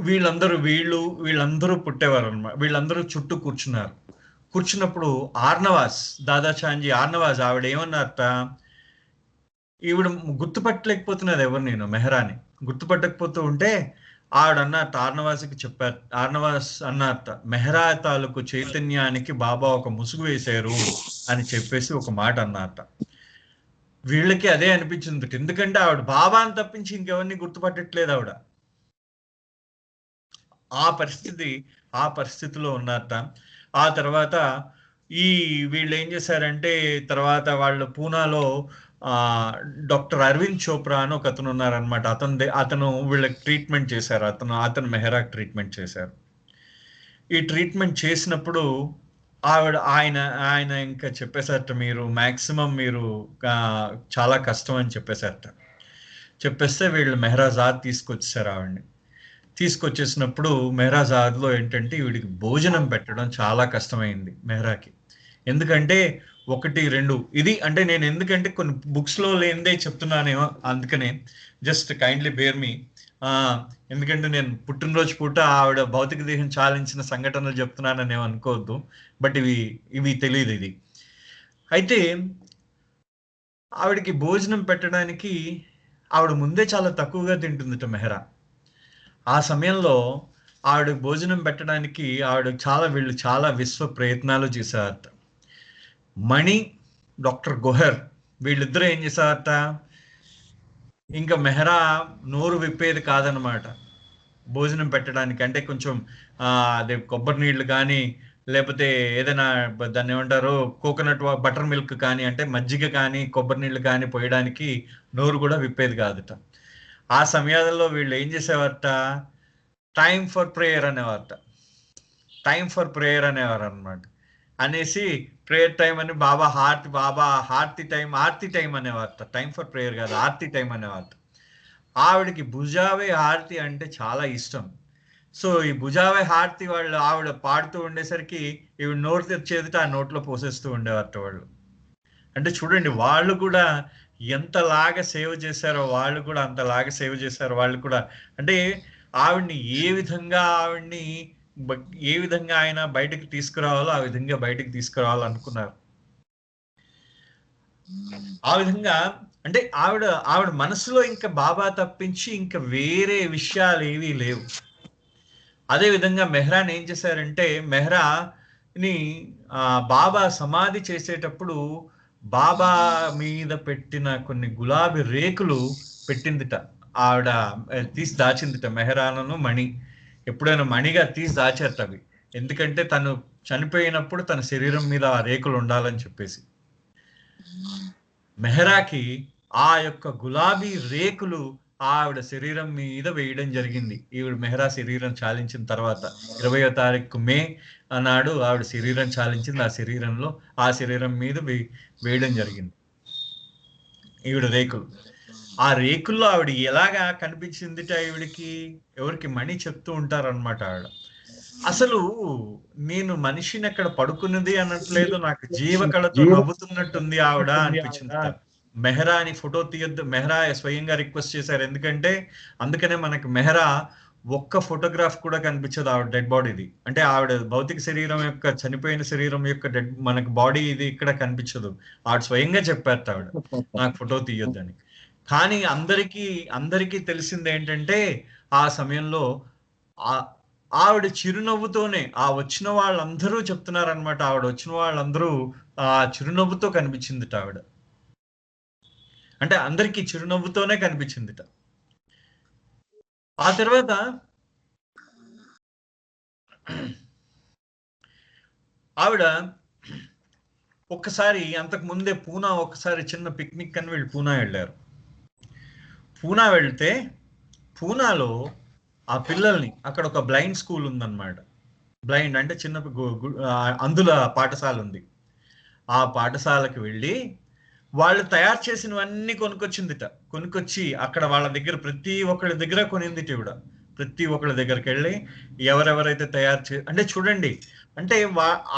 వీళ్ళందరూ పుట్టేవారు అన్నమాట. వీళ్ళందరూ చుట్టూ కూర్చున్నప్పుడు దాదాచాంజీ ఆర్నవాజ్ ఆవిడ ఏమన్నారట, ఈవిడ గుర్తుపట్టలేకపోతున్నది ఎవరు, నేను మెహరాని గుర్తుపట్టకపోతూ ఉంటే ఆవిడ అన్నట్టు ఆర్నవాస్కి చెప్పారు. ఆర్నవాస్ అన్నట్ట, మెహరా తాలూకు చైతన్యానికి బాబా ఒక ముసుగు వేశారు అని చెప్పేసి ఒక మాట అన్నట్ట. వీళ్ళకి అదే అనిపించింది, ఎందుకంటే ఆవిడ బాబాని తప్పించి ఇంకెవరిని గుర్తుపట్టట్లేదు ఆవిడ. ఆ పరిస్థితిలో ఉన్నారట. ఆ తర్వాత వీళ్ళు ఏం చేశారంటే, తర్వాత వాళ్ళు పూనాలో డాక్టర్ అరవింద్ చోప్రా అని ఒక అతను ఉన్నారనమాట. అతను వీళ్ళకి ట్రీట్మెంట్ చేశారు. అతను మెహరాకి ట్రీట్మెంట్ చేశారు. ఈ ట్రీట్మెంట్ చేసినప్పుడు ఆయన ఆయన ఇంకా చెప్పేశారట, మీరు మ్యాక్సిమం మీరు చాలా కష్టం అని చెప్పేశారట. చెప్పేస్తే వీళ్ళు మెహరాజాద్ తీసుకొచ్చేసారు ఆవిడ్ని. తీసుకొచ్చేసినప్పుడు మెహరాజాద్లో ఏంటంటే వీడికి భోజనం పెట్టడం చాలా కష్టమైంది మెహరాకి. ఎందుకంటే 1, 2 ఇది అంటే నేను ఎందుకంటే కొన్ని బుక్స్లో లేనిదే చెప్తున్నానేమో, అందుకనే జస్ట్ కైండ్లీ బేర్ మీ. ఎందుకంటే నేను పుట్టినరోజు పూట ఆవిడ భౌతిక దేహం చాలించిన సంఘటనలు చెప్తున్నానని అనుకోవద్దు, బట్ ఇవి తెలియదు. ఇది అయితే ఆవిడకి భోజనం పెట్టడానికి ఆవిడ ముందే చాలా తక్కువగా తింటుందిట మెహరా. ఆ సమయంలో ఆవిడ భోజనం పెట్టడానికి వీళ్ళు చాలా విశ్వ ప్రయత్నాలు చేశారట. మణి, డాక్టర్ గోహర్ వీళ్ళిద్దరూ ఏం చేశారట, ఇంకా మెహరా నోరు విప్పేది కాదనమాట భోజనం పెట్టడానికి. అంటే కొంచెం అదే కొబ్బరి నీళ్ళు కానీ, లేకపోతే ఏదైనా దాన్ని ఏమంటారు కోకోనట్ బటర్ మిల్క్ కానీ, అంటే మజ్జిగ కానీ కొబ్బరి నీళ్ళు కానీ పోయడానికి నోరు కూడా విప్పేది కాదట. ఆ సమయాల్లో వీళ్ళు ఏం చేసేవారట, టైం ఫర్ ప్రేయర్ అనేవారట. టైం ఫర్ ప్రేయర్ అనేవారు అనమాట. అనేసి ప్రేయర్ టైం అని బాబా హారతి టైం అనేవారట. టైం ఫర్ ప్రేయర్ కాదు, హారతి టైం అనేవారట. ఆవిడకి భుజావే హారతి అంటే చాలా ఇష్టం. సో ఈ భుజావే హారతి ఆవిడ పాడుతూ ఉండేసరికి ఈవిడ నోరు తెరిచేదిట ఆ నోట్లో పోసేస్తూ ఉండేవారట వాళ్ళు. అంటే చూడండి, వాళ్ళు కూడా ఎంతలాగా సేవ్ చేశారో, వాళ్ళు కూడా అంతలాగా సేవ్ చేశారు వాళ్ళు కూడా. అంటే ఆవిడ్ని ఏ విధంగా ఆయన బయటకు తీసుకురావాలో ఆ విధంగా బయటకు తీసుకురావాలనుకున్నారు. ఆ విధంగా అంటే ఆవిడ మనసులో ఇంకా బాబా తప్పించి ఇంకా వేరే విషయాలు ఏవీ లేవు. అదే విధంగా మెహ్రాని ఏం చేశారంటే, మెహ్రాని బాబా సమాధి చేసేటప్పుడు బాబా మీద పెట్టిన కొన్ని గులాబీ రేకులు పెట్టిందిట ఆవిడ, తీసి దాచిందిట. మెహరాను మణి ఎప్పుడైనా మణిగా తీసి దాచారట అవి. ఎందుకంటే తను చనిపోయినప్పుడు తన శరీరం మీద ఆ రేకులు ఉండాలని చెప్పేసి. మెహరాకి ఆ యొక్క గులాబీ రేకులు ఆవిడ శరీరం మీద వేయడం జరిగింది. ఈవిడ మెహరా శరీరం చాలించిన తర్వాత 20వ తారీఖు మే నాడు ఆవిడ శరీరం చాలించింది. ఆ శరీరం మీద వేయడం జరిగింది ఈవిడ రేకులు. ఆ రేకుల్లో ఆవిడ ఎలాగా కనిపించిందిట ఈవిడికి, ఎవరికి మణి చెప్తూ ఉంటారనమాట ఆవిడ. అసలు నేను మనిషిని అక్కడ పడుకున్నది అనట్లేదు, నాకు జీవకళతో నవ్వుతున్నట్టుంది ఆవిడ అనిపించింది. మెహరాని ఫోటో తీయొద్దు, మెహరా స్వయంగా రిక్వెస్ట్ చేశారు. ఎందుకంటే అందుకనే మనకి మెహరా ఒక్క ఫోటోగ్రాఫ్ కూడా కనిపించదు ఆవిడ డెడ్ బాడీది. అంటే ఆవిడ భౌతిక శరీరం యొక్క, చనిపోయిన శరీరం యొక్క మనకి బాడీ ఇది ఇక్కడ కనిపించదు. ఆవిడ స్వయంగా చెప్పారు ఆవిడ, నాకు ఫోటో తీయొద్దని. కానీ అందరికీ తెలిసింది ఏంటంటే, ఆ సమయంలో ఆవిడ చిరునవ్వుతోనే వచ్చిన వాళ్ళందరూ చెప్తున్నారనమాట, ఆవిడ వచ్చిన వాళ్ళందరూ ఆ చిరునవ్వుతో కనిపించిందిట ఆవిడ. అంటే అందరికీ చిరునవ్వుతోనే కనిపించిందిట. ఆ తర్వాత ఆవిడ ఒక్కసారి అంతకు ముందే ఒక్కసారి చిన్న పిక్నిక్ అని వీళ్ళు పూనా వెళ్ళారు. పూనా వెళ్తే పూనాలో ఆ పిల్లల్ని, అక్కడ ఒక బ్లైండ్ స్కూల్ ఉందన్నమాట. బ్లైండ్ అంటే చిన్న అందుల పాఠశాల ఉంది. ఆ పాఠశాలకు వెళ్ళి వాళ్ళు తయారు చేసినవన్నీ కొనుక్కొచ్చి అక్కడ వాళ్ళ దగ్గర ప్రతి ఒక్కరి దగ్గర కొనింది కూడా. ప్రతి ఒక్కరి దగ్గరికి వెళ్ళి ఎవరెవరైతే అంటే చూడండి, అంటే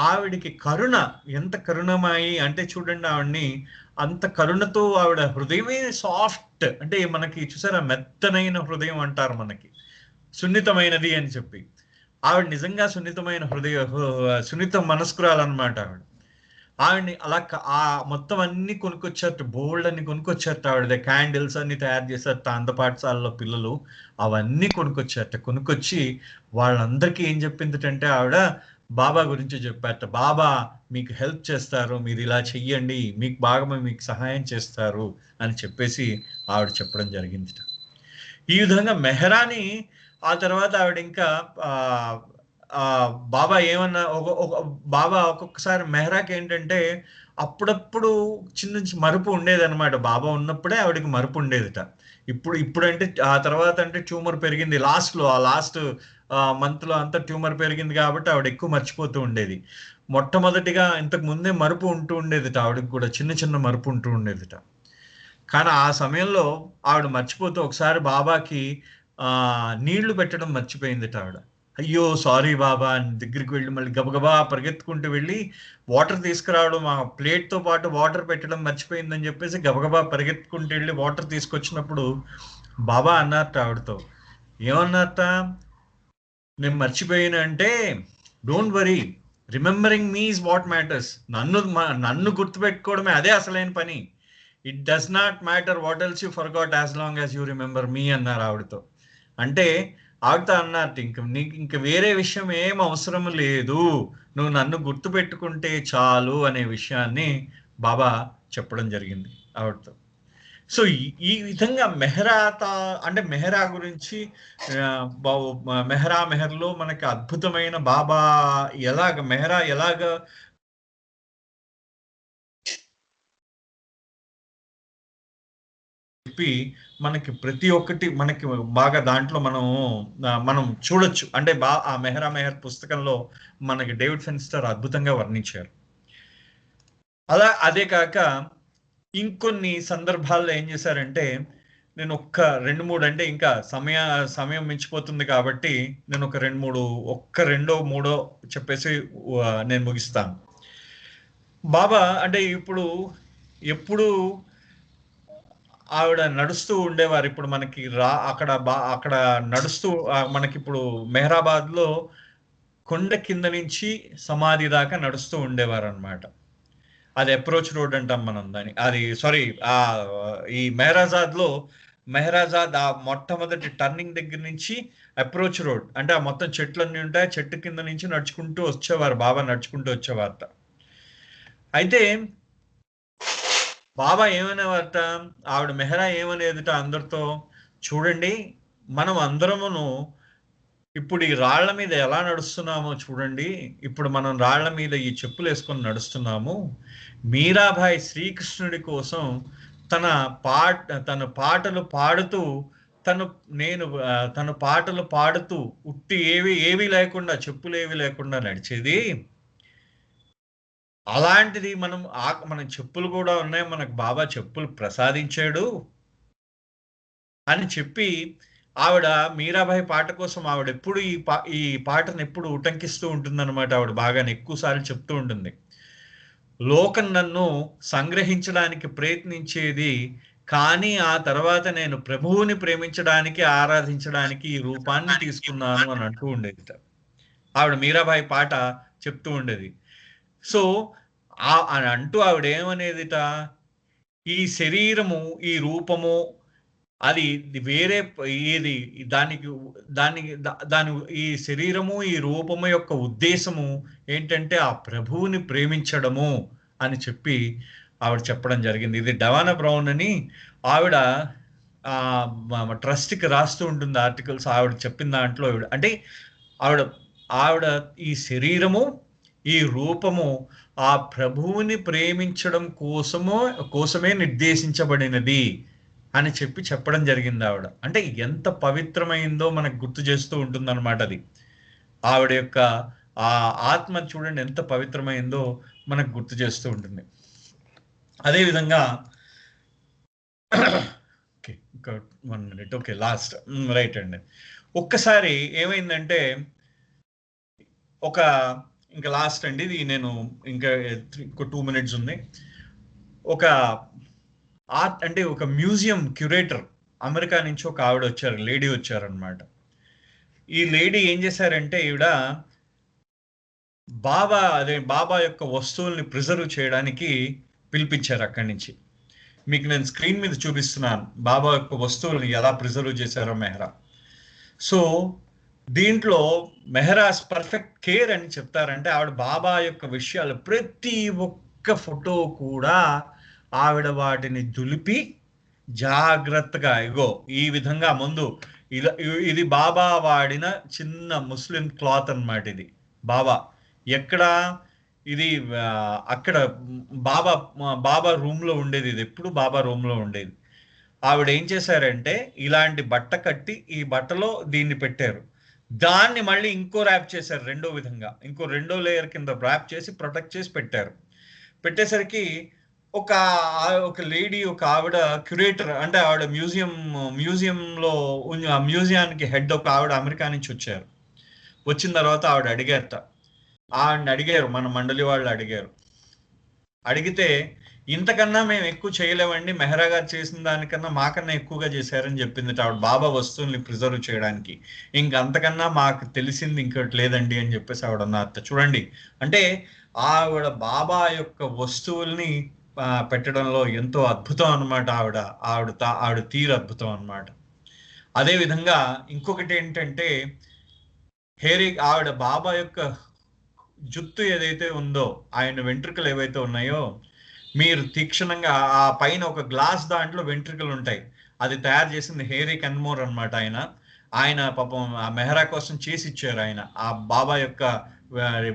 ఆవిడికి కరుణ ఎంత కరుణమాయి అంటే చూడండి, ఆవిడ్ని అంత కరుణతో ఆవిడ హృదయమే సాఫ్ట్, అంటే మనకి చూసారా మెత్తనైన హృదయం అంటారు మనకి, సున్నితమైనది అని చెప్పి. ఆవిడ నిజంగా సున్నిత మనస్కురాలన్నమాట ఆవిడ్ని అలా మొత్తం అన్ని కొనుక్కొచ్చారట, బోల్డ్ అన్ని కొనుక్కొచ్చారట. ఆవిడ క్యాండిల్స్ అన్ని తయారు చేశారట అంత పాఠశాలలో పిల్లలు, అవన్నీ కొనుక్కొచ్చి వాళ్ళందరికీ ఏం చెప్పిందంటే ఆవిడ బాబా గురించి చెప్పారట. బాబా మీకు హెల్ప్ చేస్తారు, మీరు ఇలా చెయ్యండి, మీకు సహాయం చేస్తారు అని చెప్పేసి ఆవిడ చెప్పడం జరిగింది. ఈ విధంగా మెహరాని ఆ తర్వాత ఆవిడ ఇంకా బాబా ఏమన్నా బాబా ఒక్కొక్కసారి మెహరాకి ఏంటంటే అప్పుడప్పుడు చిన్న మరుపు ఉండేది అనమాట. బాబా ఉన్నప్పుడే ఆవిడకి మరుపు ఉండేదిట. ఇప్పుడు అంటే ఆ తర్వాత అంటే ట్యూమర్ పెరిగింది లాస్ట్ మంత్లో అంతా ట్యూమర్ పెరిగింది కాబట్టి ఆవిడ ఎక్కువ మర్చిపోతూ ఉండేది. మొట్టమొదటిగా ఇంతకు ముందే మరుపు ఉంటూ ఉండేదిట, ఆవిడకి కూడా చిన్న చిన్న మరుపు ఉంటూ ఉండేదిట. కానీ ఆ సమయంలో ఆవిడ మర్చిపోతూ ఒకసారి బాబాకి నీళ్లు పెట్టడం మర్చిపోయిందిట ఆవిడ. అయ్యో సారీ బాబా అని దగ్గరికి వెళ్ళి మళ్ళీ గబగబా పరిగెత్తుకుంటూ వెళ్ళి వాటర్ తీసుకురావడం, ఆ ప్లేట్తో పాటు వాటర్ పెట్టడం మర్చిపోయిందని చెప్పేసి గబగబా పరిగెత్తుకుంటూ వెళ్ళి వాటర్ తీసుకొచ్చినప్పుడు బాబా అన్నారట ఆవిడతో. ఏమన్నారట? నేను మర్చిపోయాను అంటే, don't worry, remembering me is what matters. నన్ను గుర్తుపెట్టుకోవడమే అదే అసలైన పని. It does not matter what else you forgot as long as you remember me అన్నారు ఆవిడతో. అంటే ఆవిడతో అన్నట్టు నీకు ఇంక వేరే విషయం ఏం అవసరం లేదు, నువ్వు నన్ను గుర్తుపెట్టుకుంటే చాలు అనే విషయాన్ని బాబా చెప్పడం జరిగింది ఆవిడతో. సో ఈ విధంగా అంటే మెహరా గురించి మెహర్లో మనకి అద్భుతమైన బాబా మెహరా ఎలాగ చెప్పి మనకి ప్రతి ఒక్కటి మనకి బాగా దాంట్లో మనం చూడొచ్చు. అంటే ఆ మెహర్ పుస్తకంలో మనకి డేవిడ్ ఫెన్స్టర్ అద్భుతంగా వర్ణించారు. అదే కాక ఇంకొన్ని సందర్భాల్లో ఏం చేశారంటే, నేను ఒక్క 2-3 అంటే ఇంకా సమయం మించిపోతుంది కాబట్టి నేను ఒక 2-3 చెప్పేసి నేను ముగిస్తాను. బాబా అంటే ఎప్పుడు ఆవిడ నడుస్తూ ఉండేవారు. ఇప్పుడు మనకి అక్కడ నడుస్తూ మనకి ఇప్పుడు మెహరాబాద్లో కొండ కింద నుంచి సమాధి దాకా నడుస్తూ ఉండేవారు అనమాట. అది అప్రోచ్ రోడ్ అంటాం మనం దాన్ని. అది సారీ, ఈ మెహరాజాద్ ఆ మొట్టమొదటి టర్నింగ్ దగ్గర నుంచి అప్రోచ్ రోడ్ అంటే ఆ మొత్తం చెట్లన్నీ ఉంటాయి, చెట్టు కింద నుంచి నడుచుకుంటూ వచ్చేవారు, బాబా నడుచుకుంటూ వచ్చేవారట. అయితే బాబా ఏమనేవారట, ఆవిడ మెహరా ఏమనేదిట అందరితో, చూడండి మనం అందరమును ఇప్పుడు ఈ రాళ్ల మీద ఎలా నడుస్తున్నామో చూడండి, ఇప్పుడు మనం రాళ్ల మీద ఈ చెప్పులు వేసుకొని నడుస్తున్నాము. మీరాబాయి శ్రీకృష్ణుడి కోసం తన పాటలు పాడుతూ తన పాటలు పాడుతూ ఉట్టి ఏవి లేకుండా, చెప్పులు ఏవి లేకుండా నడిచేది. అలాంటిది మన చెప్పులు కూడా ఉన్నాయి, మనకు బాబా చెప్పులు ప్రసాదించాడు అని చెప్పి ఆవిడ మీరాబాయి పాట కోసం ఆవిడ ఎప్పుడు ఈ పాటను ఎప్పుడు ఉటంకిస్తూ ఉంటుందన్నమాట. ఆవిడ బాగా ఎక్కువసార్లు చెప్తూ ఉంటుంది, లోకం నన్ను సంగ్రహించడానికి ప్రయత్నించేది, కానీ ఆ తర్వాత నేను ప్రభువుని ప్రేమించడానికి, ఆరాధించడానికి ఈ రూపాన్ని తీసుకున్నాను అని అంటూ ఉండేది ఆవిడ. మీరాబాయి పాట చెప్తూ ఉండేది. సో అని అంటూ ఆవిడ ఏమనేదిట, ఈ శరీరము, ఈ రూపము, అది వేరే ఏది, దాని ఈ శరీరము, ఈ రూపము యొక్క ఉద్దేశము ఏంటంటే ఆ ప్రభువుని ప్రేమించడము అని చెప్పి ఆవిడ చెప్పడం జరిగింది. ఇది డవానా బ్రౌన్ అని ఆవిడ ట్రస్ట్కి రాస్తూ ఉంటుంది ఆర్టికల్స్. ఆవిడ చెప్పిన దాంట్లో అంటే ఆవిడ ఈ శరీరము, ఈ రూపము ఆ ప్రభువుని ప్రేమించడం కోసమే నిర్దేశించబడినది అని చెప్పడం జరిగింది ఆవిడ. అంటే ఎంత పవిత్రమైందో మనకు గుర్తు చేస్తూ ఉంటుందన్నమాట. అది ఆవిడ యొక్క ఆ ఆత్మ చూడండి ఎంత పవిత్రమైందో మనకు గుర్తు చేస్తూ ఉంటుంది. అదేవిధంగా ఇంకా 1 minute, ఓకే, లాస్ట్ రైట్ అండి. ఒక్కసారి ఏమైందంటే ఇంకా లాస్ట్ అండి, ఇది నేను ఇంకా 2 minutes ఉంది. ఒక మ్యూజియం క్యూరేటర్ అమెరికా నుంచి ఒక ఆవిడ వచ్చారు, లేడీ వచ్చారనమాట. ఈ లేడీ ఏం చేశారంటే, ఈవిడ బాబా యొక్క వస్తువుల్ని ప్రిజర్వ్ చేయడానికి పిలిపించారు అక్కడి నుంచి. మీకు నేను స్క్రీన్ మీద చూపిస్తున్నాను బాబా యొక్క వస్తువుల్ని ఎలా ప్రిజర్వ్ చేశారో మెహరా. సో దీంట్లో మెహరాస్ పర్ఫెక్ట్ కేర్ అని చెప్తారంటే, ఆవిడ బాబా యొక్క విషయాలు ప్రతి ఒక్క ఫోటో కూడా ఆవిడ వాటిని దులిపి జాగ్రత్తగా, ఇగో ఈ విధంగా ముందు ఇది బాబా వాడిన చిన్న ముస్లిం క్లాత్ అన్నమాట. ఇది ఇది అక్కడ బాబా రూమ్ లో ఉండేది. ఇది ఎప్పుడు బాబా రూమ్ లో ఉండేది. ఆవిడ ఏం చేశారంటే, ఇలాంటి బట్ట కట్టి ఈ బట్టలో దీన్ని పెట్టారు. దాన్ని మళ్ళీ ఇంకో ర్యాప్ చేశారు రెండో విధంగా. రెండో లేయర్ కింద ర్యాప్ చేసి ప్రొటెక్ట్ చేసి పెట్టారు. పెట్టేసరికి ఒక ఒక లేడీ, ఒక ఆవిడ క్యూరేటర్, అంటే ఆవిడ మ్యూజియంలో మ్యూజియానికి హెడ్ ఒక ఆవిడ అమెరికా నుంచి వచ్చారు. వచ్చిన తర్వాత ఆవిడని అడిగారు, మన మండలి వాళ్ళు అడిగారు. అడిగితే ఇంతకన్నా మేము ఎక్కువ చేయలేమండి, మెహ్రా గారు చేసిన దానికన్నా మాకన్నా ఎక్కువగా చేశారని చెప్పింది ఆవిడ, బాబా వస్తువుల్ని ప్రిజర్వ్ చేయడానికి. అంతకన్నా మాకు తెలిసింది ఇంకోటి లేదండి అని చెప్పేసి ఆవిడ అన్నారు. చూడండి, అంటే ఆవిడ బాబా యొక్క వస్తువుల్ని పెట్టడంలో ఎంతో అద్భుతం అనమాట. ఆవిడ తీరు అద్భుతం అనమాట. అదే విధంగా ఇంకొకటి ఏంటంటే, ఆవిడ బాబా యొక్క జుత్తు ఏదైతే ఉందో, ఆయన వెంట్రుకలు ఏవైతే ఉన్నాయో, మీరు తీక్షణంగా ఆ పైన ఒక గ్లాస్ దాంట్లో వెంట్రుకలు ఉంటాయి. అది తయారు చేసింది హేరీ కన్మోర్ అనమాట. ఆయన పాపం ఆ మెహ్రా కోసం చేసి ఇచ్చారు. ఆయన ఆ బాబా యొక్క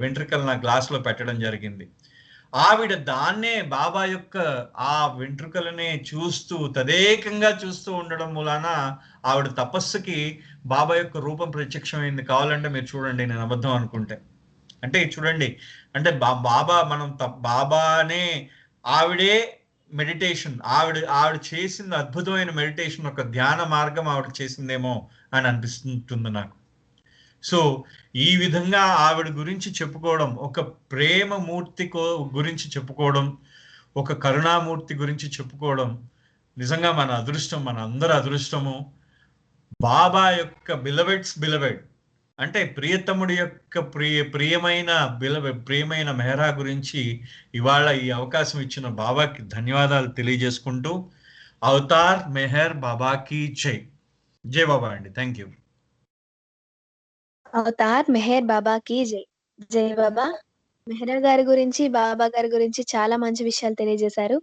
వెంట్రుకలను ఆ గ్లాస్ లో పెట్టడం జరిగింది. ఆవిడ దాన్నే బాబా యొక్క ఆ వెంట్రుకలనే తదేకంగా చూస్తూ ఉండడం మూలాన ఆవిడ తపస్సుకి బాబా యొక్క రూపం ప్రత్యక్షమైంది. కావాలంటే మీరు చూడండి, నేను అబద్ధం అనుకుంటే. అంటే చూడండి, అంటే బాబానే, ఆవిడే మెడిటేషన్, ఆవిడ చేసింది అద్భుతమైన మెడిటేషన్, ఒక ధ్యాన మార్గం ఆవిడ చేసిందేమో అని అనిపిస్తుంటుంది నాకు. సో ఈ విధంగా ఆవిడ గురించి చెప్పుకోవడం, ఒక ప్రేమమూర్తి గురించి చెప్పుకోవడం, ఒక కరుణామూర్తి గురించి చెప్పుకోవడం నిజంగా మన అదృష్టం, మన అందరి అదృష్టము. బాబా యొక్క బిలవెడ్, అంటే ప్రియతముడి యొక్క ప్రియమైన మెహ్రా గురించి ఇవాళ ఈ అవకాశం ఇచ్చిన బాబాకి ధన్యవాదాలు తెలియజేసుకుంటూ, అవతార్ మెహర్ బాబాకి జై. జై బాబా అండి. Thank you. అవతార్ మెహర్ బాబాకి జై. జై బాబా. మెహ్రా గారి గురించి, బాబా గారి గురించి చాలా మంచి విషయాలు తెలియజేశారు.